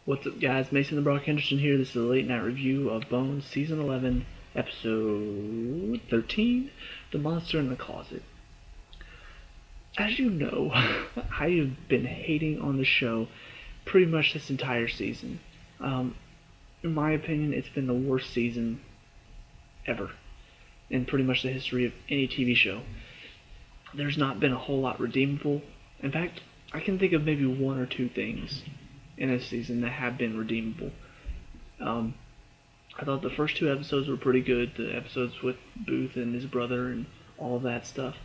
What's up, guys? Mason the Brock Henderson here. This is a late night review of Bones Season 11, Episode 13, The Monster in the Closet. As you know, I have been hating on the show pretty much this entire season. In my opinion, it's been the worst season ever in pretty much the history of any TV show. There's not been a whole lot redeemable. In fact, I can think of maybe one or two things in this season that have been redeemable. Um, I thought the first two episodes were pretty good. The episodes with Booth and his brother and all of that stuff.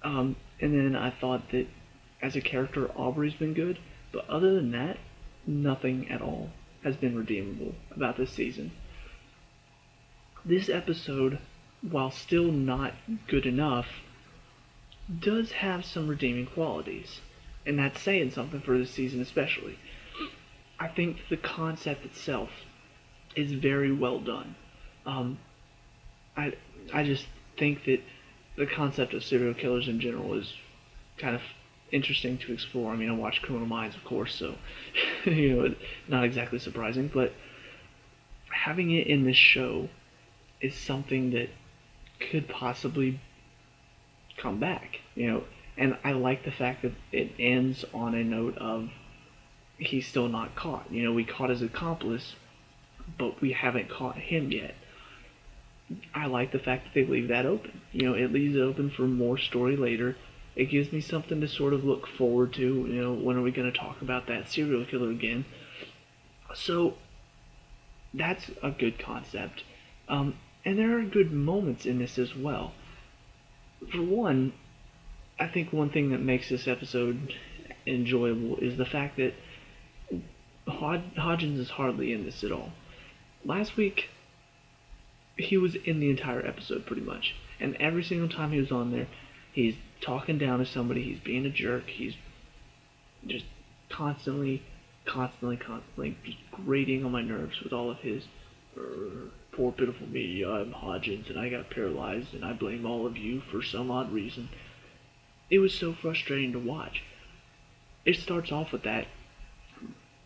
And then I thought that as a character, Aubrey's been good. But other than that, nothing at all has been redeemable about this season. This episode, while still not good enough, does have some redeeming qualities. And that's saying something for this season especially. I think the concept itself is very well done. Um, I I just think that the concept of serial killers in general is kind of interesting to explore. I mean, I watch Criminal Minds, of course, so not exactly surprising, but having it in this show is something that could possibly come back. And I like the fact that it ends on a note of he's still not caught. We caught his accomplice, but we haven't caught him yet. I like the fact that they leave that open. It leaves it open for more story later. It gives me something to sort of look forward to. When are we going to talk about that serial killer again? So that's a good concept. And there are good moments in this as well. For one, I think one thing that makes this episode enjoyable is the fact that Hodgins is hardly in this at all. Last week, he was in the entire episode pretty much, and every single time he was on there, he's talking down to somebody, he's being a jerk, he's just constantly just grating on my nerves with all of his poor pitiful me, I'm Hodgins and I got paralyzed and I blame all of you for some odd reason. It was so frustrating to watch. It starts off with that,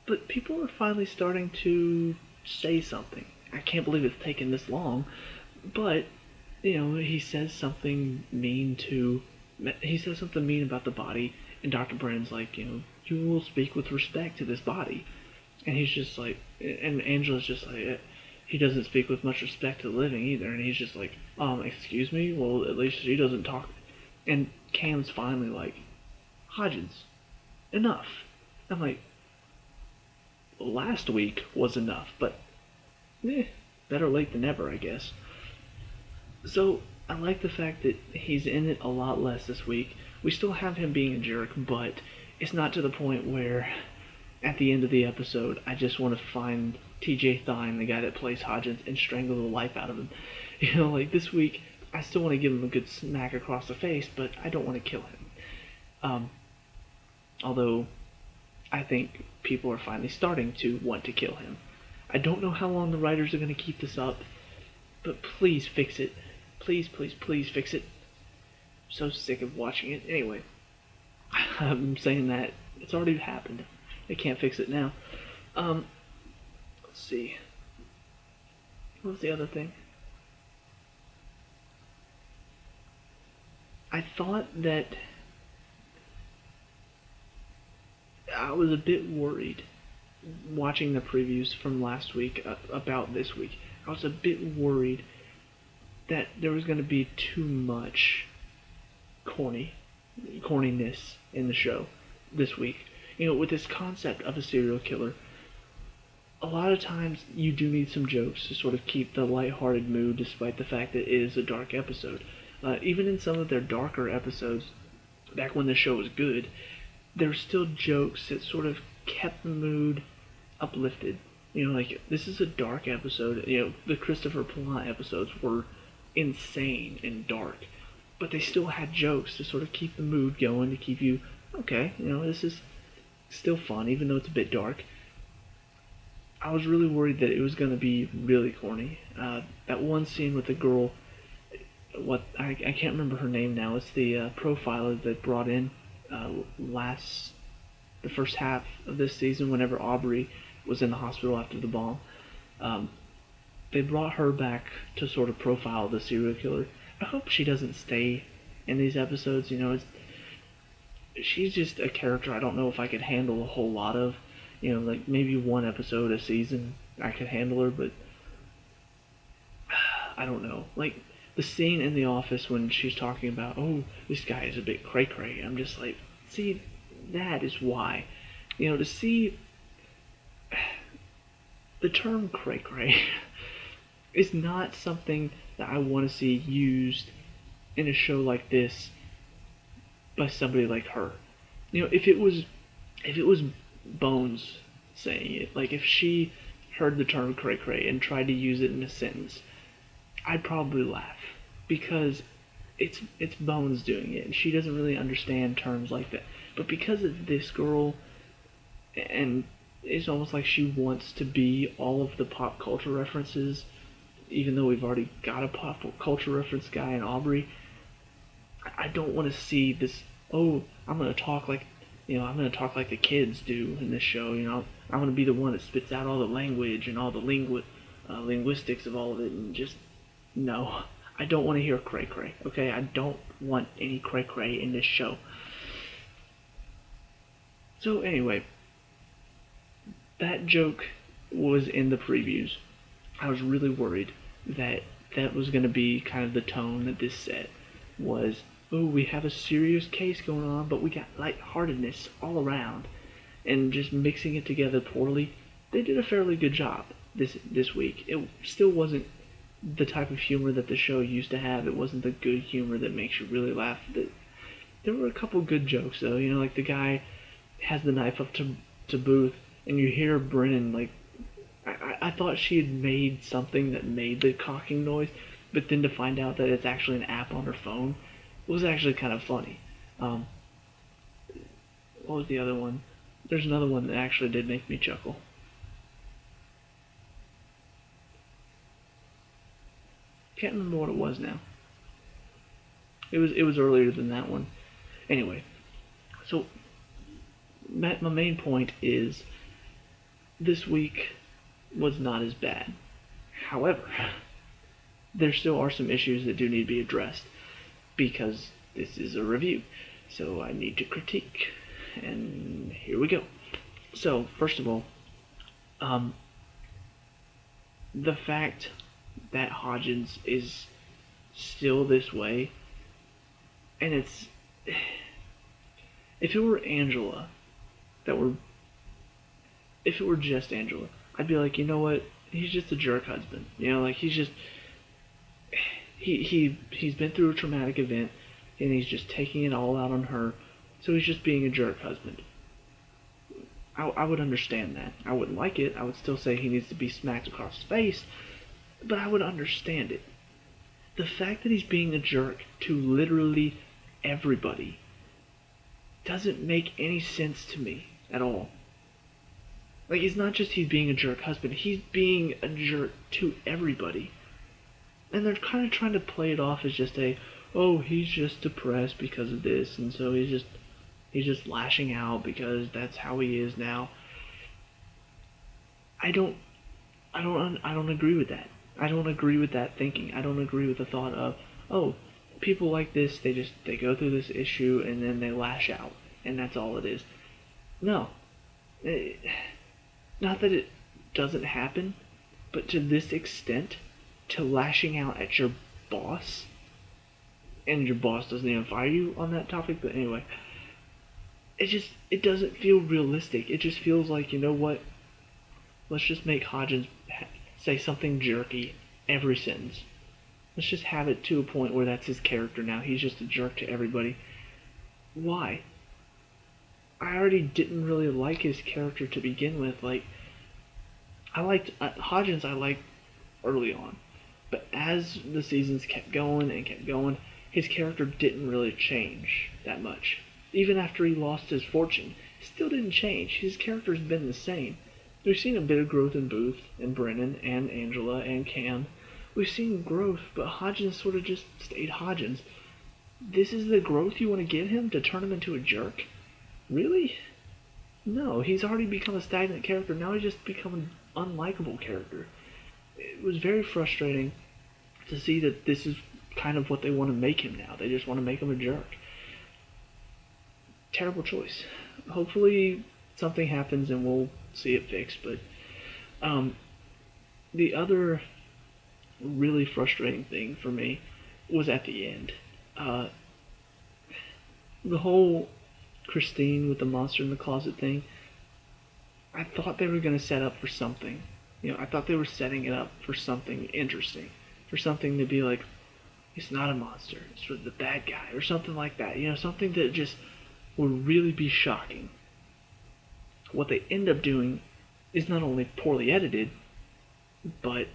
but people are finally starting to say something. I can't believe it's taken this long, but he says something mean about the body, and Dr. Brennan's like, you will speak with respect to this body, and he's just like, and Angela's just like, he doesn't speak with much respect to the living either, and he's just like, excuse me, well at least she doesn't talk, and Cam's finally like, Hodgins, enough. I'm like, last week was enough, but better late than never, I guess. So I like the fact that he's in it a lot less this week. We still have him being a jerk, but it's not to the point where at the end of the episode I just want to find TJ Thine, the guy that plays Hodgins, and strangle the life out of him. Like this week, I still want to give him a good smack across the face, but I don't want to kill him. Although I think people are finally starting to want to kill him. I don't know how long the writers are going to keep this up, but please fix it. Please, please, please fix it. I'm so sick of watching it. Anyway, I'm saying that it's already happened. They can't fix it now. Let's see. What was the other thing? I thought that I was a bit worried watching the previews from last week about this week. I was a bit worried that there was going to be too much corniness in the show this week. With this concept of a serial killer, a lot of times you do need some jokes to sort of keep the lighthearted mood despite the fact that it is a dark episode. Even in some of their darker episodes, back when the show was good, there were still jokes that sort of kept the mood uplifted. Like, this is a dark episode. The Christopher Plant episodes were insane and dark, but they still had jokes to sort of keep the mood going, to keep you, okay, this is still fun, even though it's a bit dark. I was really worried that it was going to be really corny. That one scene with the girl, I can't remember her name now. It's the profiler that brought in the first half of this season whenever Aubrey was in the hospital after the bomb. They brought her back to sort of profile the serial killer. I hope she doesn't stay in these episodes. She's just a character I don't know if I could handle a whole lot of. Like maybe one episode a season I could handle her, but I don't know. Like the scene in the office when she's talking about, oh, this guy is a bit cray-cray. I'm just like, see, that is why. To see the term cray-cray is not something that I want to see used in a show like this by somebody like her. If it was Bones saying it, like if she heard the term cray-cray and tried to use it in a sentence, I'd probably laugh, because it's Bones doing it, and she doesn't really understand terms like that. But because of this girl, and it's almost like she wants to be all of the pop culture references, even though we've already got a pop culture reference guy in Aubrey. I don't want to see this, oh, I'm going to talk like the kids do in this show. I'm going to be the one that spits out all the language and all the linguistics of all of it, and just, no. I don't want to hear cray-cray, okay? I don't want any cray-cray in this show. So anyway, that joke was in the previews. I was really worried that that was going to be kind of the tone that this set was. Oh, we have a serious case going on, but we got lightheartedness all around, and just mixing it together poorly. They did a fairly good job this week. It still wasn't the type of humor that the show used to have. It wasn't the good humor that makes you really laugh. There were a couple good jokes though. Like the guy has the knife up to Booth, and you hear Brennan like, I thought she had made something that made the cocking noise, but then to find out that it's actually an app on her phone was actually kind of funny. What was the other one? There's another one that actually did make me chuckle. Can't remember what it was now. It was earlier than that one. Anyway, so my main point is this week was not as bad. However, there still are some issues that do need to be addressed, because this is a review, so I need to critique, and here we go. So, first of all, the fact that Hodgins is still this way, and if it were Angela, if it were just Angela, I'd be like, you know what, he's just a jerk husband, like he's just, he's been through a traumatic event, and he's just taking it all out on her, so he's just being a jerk husband. I would understand that. I wouldn't like it. I would still say he needs to be smacked across the face, but I would understand it. The fact that he's being a jerk to literally everybody doesn't make any sense to me at all. Like, it's not just he's being a jerk husband, he's being a jerk to everybody. And they're kind of trying to play it off as just he's just depressed because of this, and so he's just lashing out because that's how he is now. I don't agree with that. I don't agree with that thinking. I don't agree with the thought of, people like this, they go through this issue and then they lash out, and that's all it is. No. Not that it doesn't happen, but to this extent, to lashing out at your boss, and your boss doesn't even fire you on that topic, but anyway, it doesn't feel realistic. It just feels like, you know what, let's just make Hodgins say something jerky every sentence. Let's just have it to a point where that's his character now. He's just a jerk to everybody. Why? I already didn't really like his character to begin with. Like, I liked Hodgins. I liked early on, but as the seasons kept going and kept going, his character didn't really change that much. Even after he lost his fortune, it still didn't change. His character's been the same. We've seen a bit of growth in Booth and Brennan and Angela and Cam. We've seen growth, but Hodgins sort of just stayed Hodgins. This is the growth you want to give him, to turn him into a jerk? Really? No, he's already become a stagnant character. Now he's just become an unlikable character. It was very frustrating to see that this is kind of what they want to make him now. They just want to make him a jerk. Terrible choice. Hopefully something happens and we'll see it fixed. But the other really frustrating thing for me was at the end. The whole Christine with the monster in the closet thing, I thought they were going to set up for something. I thought they were setting it up for something interesting. For something to be like, it's not a monster, it's for the bad guy, or something like that. Something that just would really be shocking. What they end up doing is not only poorly edited, but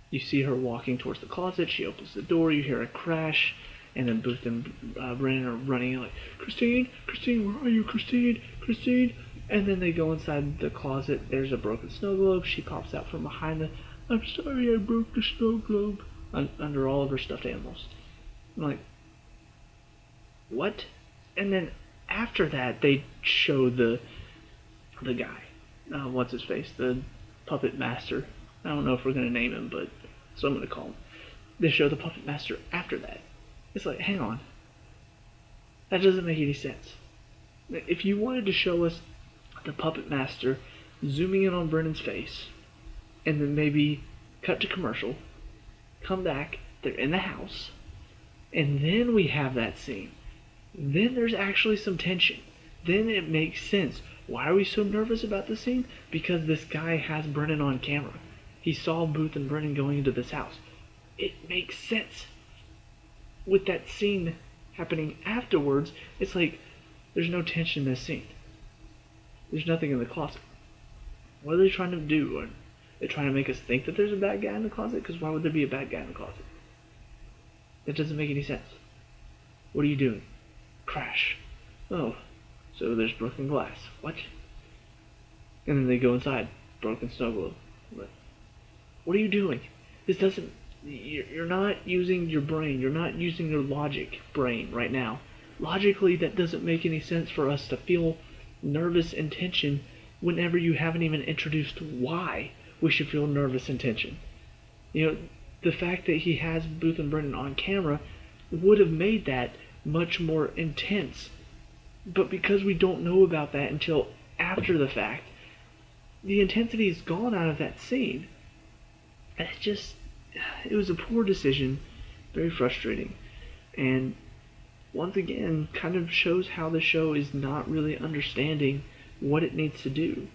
you see her walking towards the closet, she opens the door, you hear a crash, and then Booth and Brennan are running like, Christine, where are you, Christine? And then they go inside the closet, there's a broken snow globe, she pops out from behind the, I'm sorry I broke the snow globe, under all of her stuffed animals. I'm like, what? And then after that, they show the guy, what's his face, the puppet master. I don't know if we're going to name him, but so I'm going to call him. They show the puppet master after that. It's like, hang on. That doesn't make any sense. If you wanted to show us the puppet master zooming in on Brennan's face, and then maybe cut to commercial, come back, they're in the house, and then we have that scene. Then there's actually some tension. Then it makes sense. Why are we so nervous about this scene? Because this guy has Brennan on camera. He saw Booth and Brennan going into this house. It makes sense. With that scene happening afterwards, it's like there's no tension in this scene. There's nothing in the closet. What are they trying to do? Are they trying to make us think that there's a bad guy in the closet? Because why would there be a bad guy in the closet? That doesn't make any sense. What are you doing? Crash. Oh, so there's broken glass. What? And then they go inside. Broken snow globe. What are you doing? This doesn't... You're not using your brain. You're not using your logic brain right now. Logically, that doesn't make any sense for us to feel nervous and tension whenever you haven't even introduced why we should feel nervous and tension. The fact that he has Booth and Brennan on camera would have made that much more intense. But because we don't know about that until after the fact, the intensity is gone out of that scene. And it was a poor decision, very frustrating, and once again kind of shows how the show is not really understanding what it needs to do.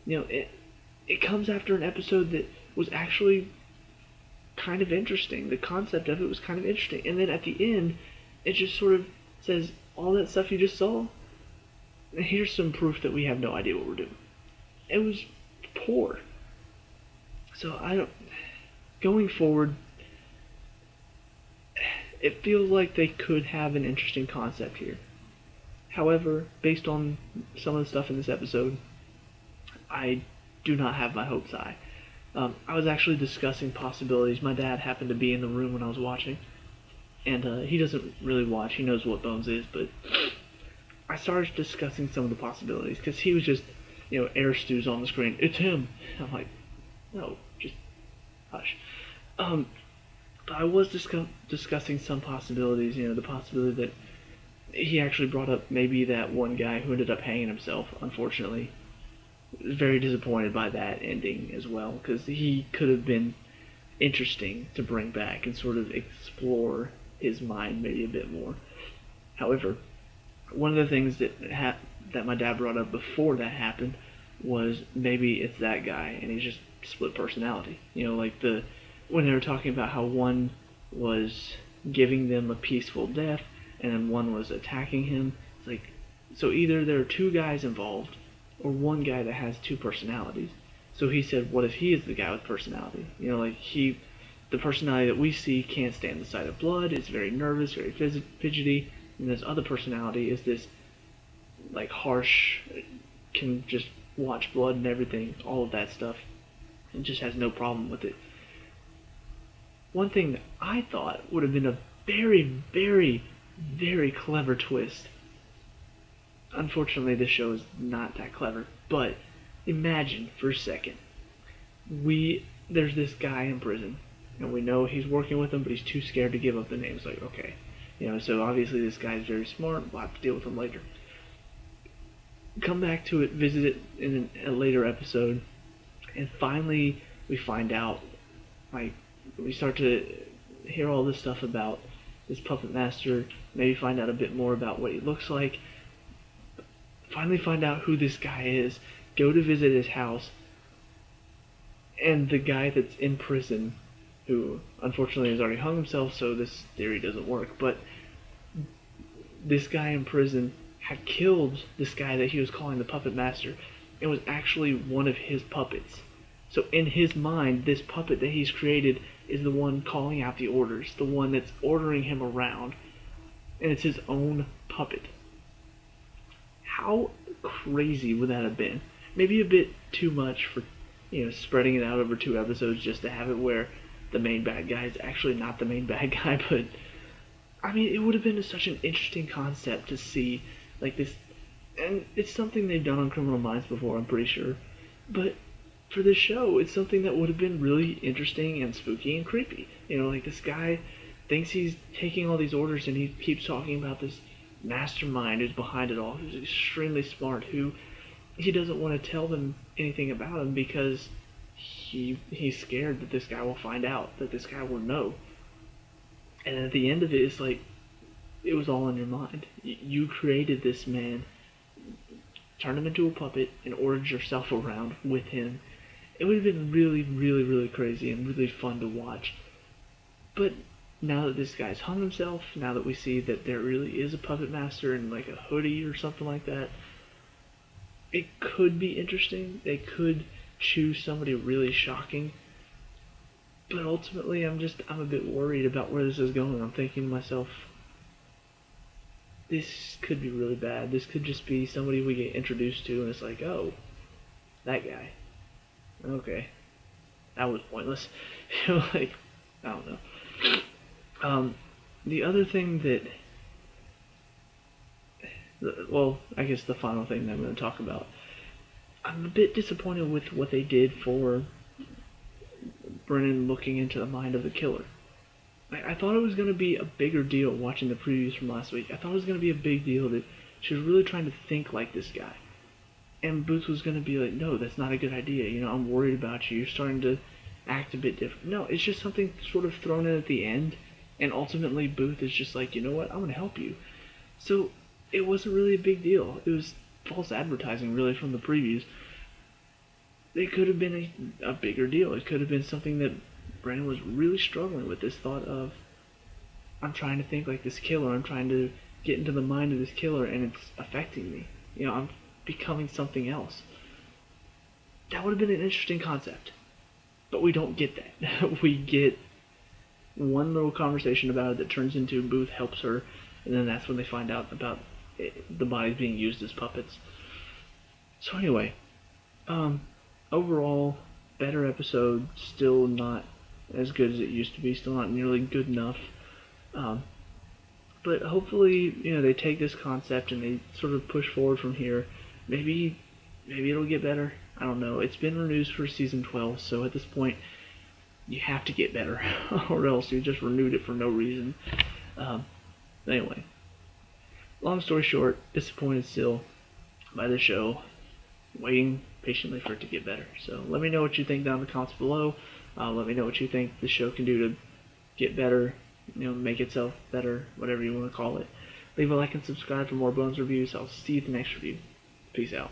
It comes after an episode that was actually kind of interesting. The concept of it was kind of interesting, and then at the end it just sort of says, all that stuff you just saw, here's some proof that we have no idea what we're doing. It was poor. So going forward, it feels like they could have an interesting concept here. However, based on some of the stuff in this episode, I do not have my hopes high. I was actually discussing possibilities. My dad happened to be in the room when I was watching, and he doesn't really watch. He knows what Bones is, but I started discussing some of the possibilities, because he was just, air stews on the screen. It's him. I'm like, no, just hush. But I was discussing some possibilities, the possibility that he actually brought up maybe that one guy who ended up hanging himself, unfortunately. Very disappointed by that ending as well, because he could have been interesting to bring back and sort of explore his mind maybe a bit more. However, one of the things that my dad brought up before that happened was maybe it's that guy and he's just split personality. Like when they were talking about how one was giving them a peaceful death and then one was attacking him. It's like, so either there are two guys involved or one guy that has two personalities. So he said, what if he is the guy with personality? The personality that we see can't stand the sight of blood, is very nervous, very fidgety, and this other personality is this, like, harsh, can just watch blood and everything, all of that stuff, and just has no problem with it. One thing that I thought would have been a very, very, very clever twist. unfortunately, this show is not that clever. But imagine for a second, there's this guy in prison, and we know he's working with him, but he's too scared to give up the names. Like, okay, so obviously this guy's very smart. We'll have to deal with him later. Come back to it, visit it in a later episode, and finally we find out, like, we start to hear all this stuff about this puppet master, maybe find out a bit more about what he looks like, finally find out who this guy is, go to visit his house, and the guy that's in prison, who unfortunately has already hung himself, so this theory doesn't work, but this guy in prison had killed this guy that he was calling the puppet master, and was actually one of his puppets. So in his mind, this puppet that he's created is the one calling out the orders, the one that's ordering him around, and it's his own puppet. How crazy would that have been? Maybe a bit too much for, spreading it out over 2 episodes just to have it where the main bad guy is actually not the main bad guy, but I mean, it would have been such an interesting concept to see, like this, and it's something they've done on Criminal Minds before, I'm pretty sure, but for this show, it's something that would have been really interesting and spooky and creepy. Like this guy thinks he's taking all these orders, and he keeps talking about this mastermind who's behind it all, who's extremely smart, who he doesn't want to tell them anything about him because he's scared that this guy will find out, that this guy will know. And at the end of it, it's like, it was all in your mind. You created this man, turned him into a puppet, and ordered yourself around with him. It would have been really, really, really crazy and really fun to watch. But now that this guy's hung himself, now that we see that there really is a puppet master in like a hoodie or something like that, it could be interesting. They could choose somebody really shocking. But ultimately, I'm a bit worried about where this is going. I'm thinking to myself, this could be really bad. This could just be somebody we get introduced to, and it's like, oh, that guy. Okay. That was pointless. Like, I don't know. The other thing well, I guess the final thing that I'm going to talk about, I'm a bit disappointed with what they did for Brennan looking into the mind of the killer. I thought it was going to be a bigger deal watching the previews from last week. I thought it was going to be a big deal that she was really trying to think like this guy. And Booth was going to be like, no, that's not a good idea. I'm worried about you. You're starting to act a bit different. No, it's just something sort of thrown in at the end. And ultimately, Booth is just like, you know what? I'm going to help you. So it wasn't really a big deal. It was false advertising, really, from the previews. It could have been a bigger deal. It could have been something that Brandon was really struggling with, this thought of, I'm trying to think like this killer, I'm trying to get into the mind of this killer, and it's affecting me. I'm becoming something else. That would have been an interesting concept. But we don't get that. We get one little conversation about it that turns into Booth helps her, and then that's when they find out about the bodies being used as puppets. So anyway, overall, better episode, still not as good as it used to be, still not nearly good enough. But hopefully, they take this concept and they sort of push forward from here. Maybe it'll get better. I don't know. It's been renewed for season 12, so at this point, you have to get better, or else you just renewed it for no reason. Anyway, long story short, disappointed still by the show. Waiting patiently for it to get better. So let me know what you think down in the comments below. Let me know what you think the show can do to get better, make itself better, whatever you want to call it. Leave a like and subscribe for more Bones reviews. I'll see you at the next review. Peace out.